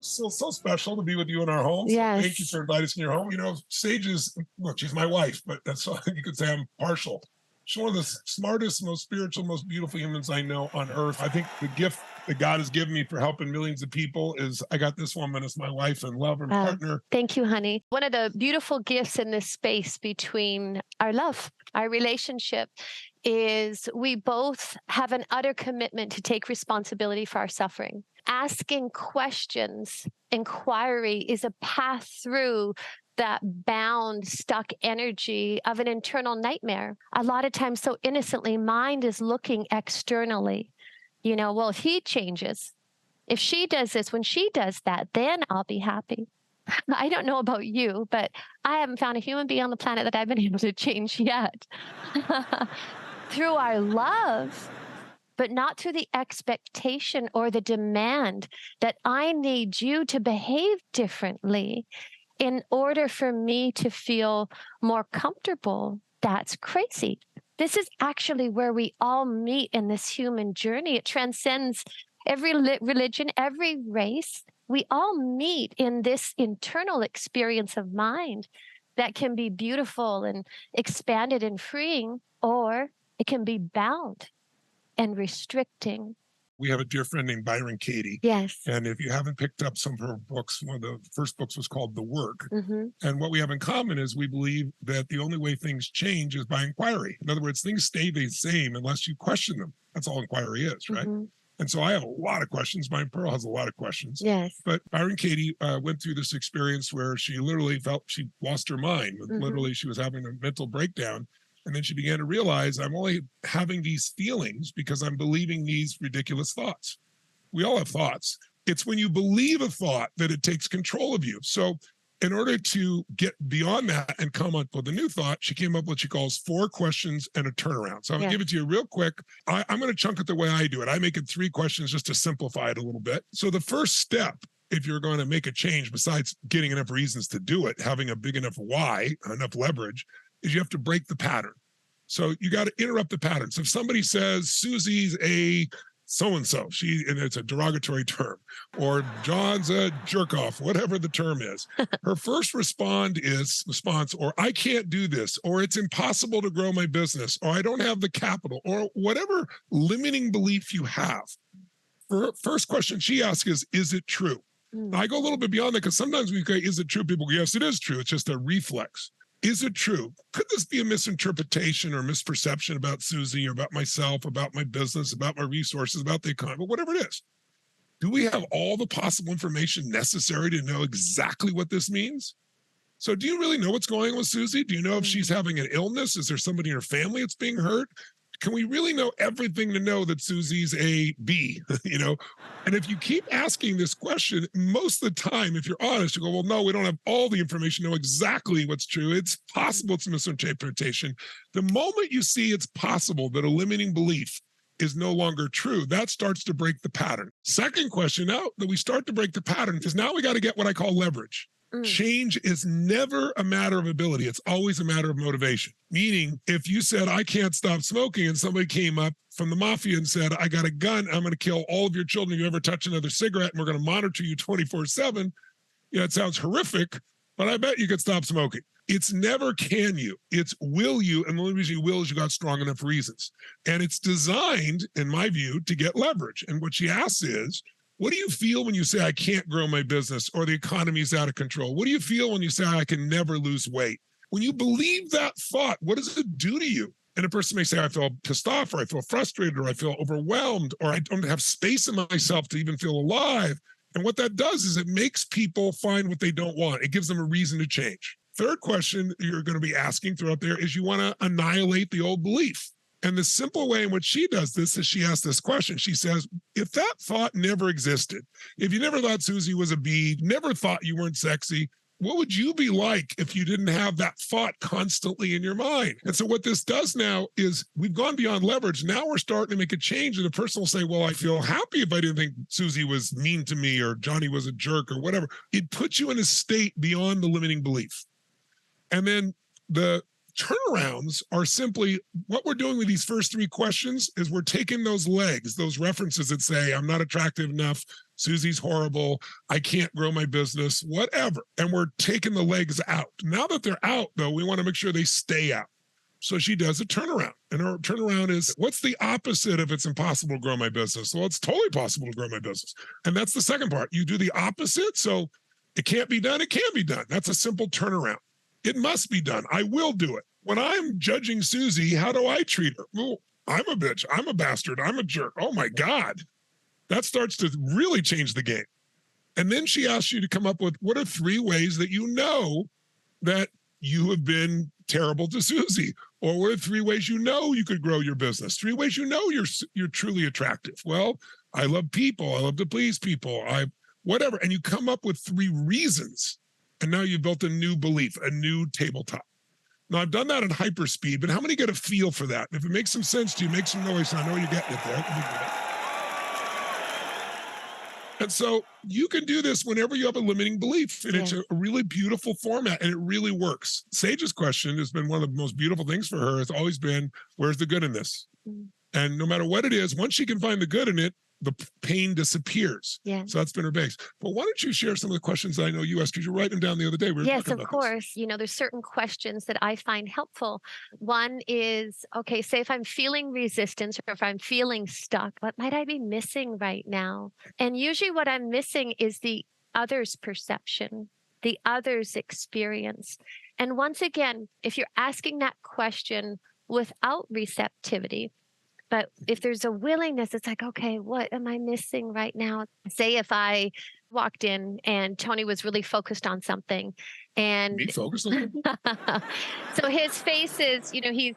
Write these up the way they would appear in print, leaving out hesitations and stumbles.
So special to be with you in our home. So thank you Yes. for inviting us in your home. Sage is, look, she's my wife, but that's all you could say I'm partial. She's one of the smartest, most spiritual, most beautiful humans I know on earth. I think the gift that God has given me for helping millions of people is I got this woman as my wife and love and Uh, partner. Thank you, honey. One of the beautiful gifts in this space between our love, our relationship, is we both have an utter commitment to take responsibility for our suffering. Asking questions, inquiry is a path through that bound, stuck energy of an internal nightmare. A lot of times, so innocently, mind is looking externally. Well, if he changes, if she does this, when she does that, then I'll be happy. I don't know about you, but I haven't found a human being on the planet that I've been able to change yet. Through our love, but not through the expectation or the demand that I need you to behave differently in order for me to feel more comfortable. That's crazy. This is actually where we all meet in this human journey. It transcends every religion, every race. We all meet in this internal experience of mind that can be beautiful and expanded and freeing, or it can be bound and restricting. We have a dear friend named Byron Katie. Yes. And if you haven't picked up some of her books, one of the first books was called The Work. Mm-hmm. And what we have in common is we believe that the only way things change is by inquiry. In other words, things stay the same unless you question them. That's all inquiry is, right? Mm-hmm. And so I have a lot of questions. My Pearl has a lot of questions. Yes. But Byron Katie went through this experience where she literally felt she lost her mind. Mm-hmm. Literally, she was having a mental breakdown. And then she began to realize I'm only having these feelings because I'm believing these ridiculous thoughts. We all have thoughts. It's when you believe a thought that it takes control of you. So in order to get beyond that and come up with a new thought, she came up with what she calls 4 questions and a turnaround. So I'm gonna give it to you real quick. I'm gonna chunk it the way I do it. I make it 3 questions just to simplify it a little bit. So the first step, if you're going to make a change, besides getting enough reasons to do it, having a big enough why, enough leverage, is you have to break the pattern. So you got to interrupt the pattern. So if somebody says Susie's a so-and-so, and it's a derogatory term, or John's a jerk off, whatever the term is, her first response, or I can't do this, or it's impossible to grow my business, or I don't have the capital, or whatever limiting belief you have. Her first question she asks is it true? I go a little bit beyond that because sometimes we say, is it true? People go, yes, it is true. It's just a reflex. Is it true? Could this be a misinterpretation or misperception about Susie or about myself, about my business, about my resources, about the economy, whatever it is? Do we have all the possible information necessary to know exactly what this means? So do you really know what's going on with Susie? Do you know if she's having an illness? Is there somebody in her family that's being hurt? Can we really know everything to know that Susie's a B, And if you keep asking this question, most of the time, if you're honest, you go, well, no, we don't have all the information, know exactly what's true. It's possible it's a misinterpretation. The moment you see it's possible that a limiting belief is no longer true, that starts to break the pattern. Second question, now that we start to break the pattern, is now we got to get what I call leverage. Change is never a matter of ability. It's always a matter of motivation. Meaning, if you said, I can't stop smoking, and somebody came up from the mafia and said, I got a gun, I'm going to kill all of your children if you ever touch another cigarette, and we're going to monitor you 24/7. It sounds horrific, but I bet you could stop smoking. It's never can you, it's will you, and the only reason you will is you got strong enough reasons. And it's designed, in my view, to get leverage. And what she asks is, what do you feel when you say I can't grow my business or the economy is out of control? What do you feel when you say I can never lose weight? When you believe that thought, what does it do to you? And a person may say, I feel pissed off, or I feel frustrated, or I feel overwhelmed, or I don't have space in myself to even feel alive. And what that does is it makes people find what they don't want. It gives them a reason to change. Third question you're going to be asking throughout there is you want to annihilate the old belief. And the simple way in which she does this is she asks this question. She says, if that thought never existed, if you never thought Susie was a bee, never thought you weren't sexy, what would you be like if you didn't have that thought constantly in your mind? And so what this does now is we've gone beyond leverage. Now we're starting to make a change. And the person will say, well, I feel happy if I didn't think Susie was mean to me or Johnny was a jerk or whatever. It puts you in a state beyond the limiting belief. And then the Turnarounds are simply what we're doing with these first three questions is we're taking those legs, those references that say, I'm not attractive enough, Susie's horrible, I can't grow my business, whatever. And we're taking the legs out. Now that they're out, though, we want to make sure they stay out. So she does a turnaround. And her turnaround is, what's the opposite of it's impossible to grow my business? Well, it's totally possible to grow my business. And that's the second part. You do the opposite. So it can't be done. It can be done. That's a simple turnaround. It must be done. I will do it. When I'm judging Susie, how do I treat her? Well, I'm a bitch. I'm a bastard. I'm a jerk. Oh my God. That starts to really change the game. And then she asks you to come up with, what are 3 ways that you know that you have been terrible to Susie? Or what are 3 ways you know you could grow your business? 3 ways you know you're truly attractive. Well, I love people. I love to please people. Whatever. And you come up with 3 reasons. And now you've built a new belief, a new tabletop. Now, I've done that in hyperspeed, but how many get a feel for that? If it makes some sense to you, make some noise. I know you're getting it there. And so you can do this whenever you have a limiting belief, and it's a really beautiful format, and it really works. Sage's question has been one of the most beautiful things for her. Has always been, where's the good in this? Mm-hmm. And no matter what it is, once she can find the good in it, the pain disappears. Yeah. So that's been her base. But why don't you share some of the questions that I know you asked? Because you write them down the other day. Yes, of course. You know, there's certain questions that I find helpful. One is, okay, say if I'm feeling resistance or if I'm feeling stuck, what might I be missing right now? And usually what I'm missing is the other's perception, the other's experience. And once again, if you're asking that question without receptivity, but if there's a willingness, it's like, okay, what am I missing right now? Say if I walked in and Tony was really focused on something and me focused on so his face is, you know, he's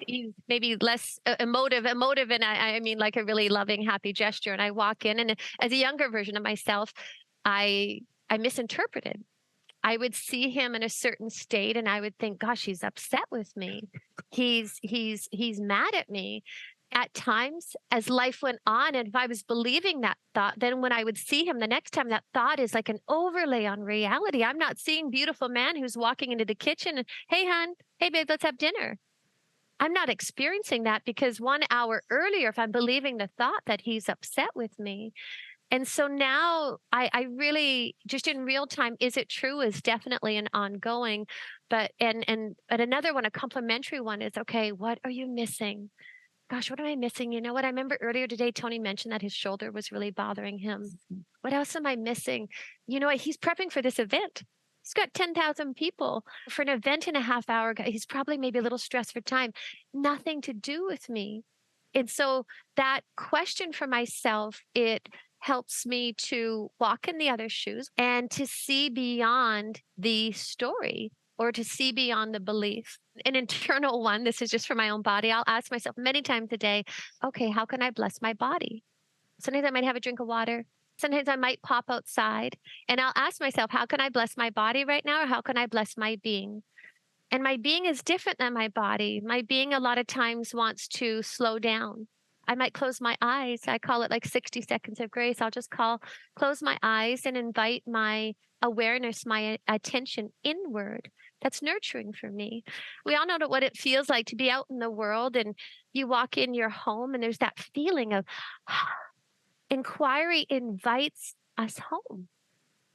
maybe less emotive, and I mean like a really loving, happy gesture. And I walk in, and as a younger version of myself, I misinterpreted. I would see him in a certain state and I would think, gosh, he's upset with me. He's mad at me. At times, as life went on, and if I was believing that thought, then when I would see him the next time, that thought is like an overlay on reality. I'm not seeing beautiful man who's walking into the kitchen and, hey, hon, hey, babe, let's have dinner. I'm not experiencing that because 1 hour earlier, if I'm believing the thought that he's upset with me. And so now I really, just in real time, is it true is definitely an ongoing, but another one, a complementary one is, okay, what are you missing? Gosh, what am I missing? You know what? I remember earlier today, Tony mentioned that his shoulder was really bothering him. What else am I missing? You know what? He's prepping for this event. He's got 10,000 people for an event in a half hour. He's probably maybe a little stressed for time. Nothing to do with me. And so that question for myself, it helps me to walk in the other's shoes and to see beyond the story, or to see beyond the belief. An internal one, this is just for my own body. I'll ask myself many times a day, okay, how can I bless my body? Sometimes I might have a drink of water. Sometimes I might pop outside and I'll ask myself, how can I bless my body right now? Or how can I bless my being? And my being is different than my body. My being a lot of times wants to slow down. I might close my eyes. I call it like 60 seconds of grace. I'll just close my eyes and invite my awareness, my attention inward. That's nurturing for me. We all know what it feels like to be out in the world and you walk in your home and there's that feeling of inquiry invites us home.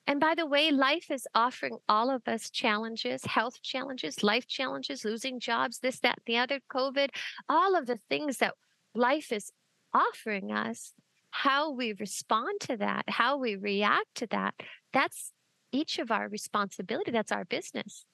And by the way, life is offering all of us challenges, health challenges, life challenges, losing jobs, this, that, the other, COVID, all of the things that life is offering us. How we respond to that, how we react to that, that's each of our responsibility. That's our business.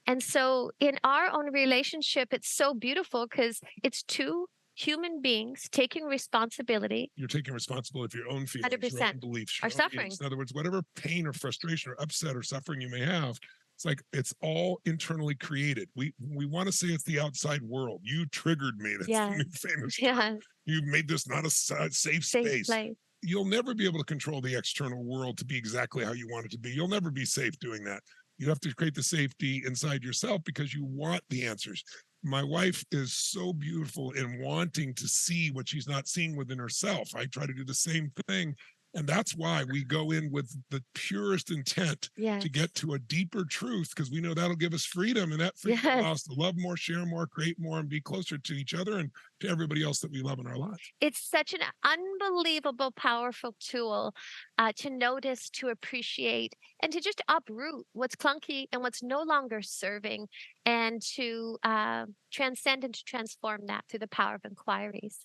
And so in our own relationship, it's so beautiful because it's two human beings taking responsibility. You're taking responsibility for your own feelings, 100%. your own beliefs, your our own suffering. feelings. In other words, whatever pain or frustration or upset or suffering you may have, it's like it's all internally created. We want to say it's the outside world. You triggered me. That's the new famous term. You made this not a safe space. You'll never be able to control the external world to be exactly how you want it to be. You'll never be safe doing that. You have to create the safety inside yourself because you want the answers. My wife is so beautiful in wanting to see what she's not seeing within herself. I try to do the same thing. And that's why we go in with the purest intent to Yes. get to a deeper truth, because we know that'll give us freedom, and that freedom Yes. allows us to love more, share more, create more, and be closer to each other and to everybody else that we love in our lives. It's such an unbelievable, powerful tool to notice, to appreciate, and to just uproot what's clunky and what's no longer serving, and to transcend and to transform that through the power of inquiries.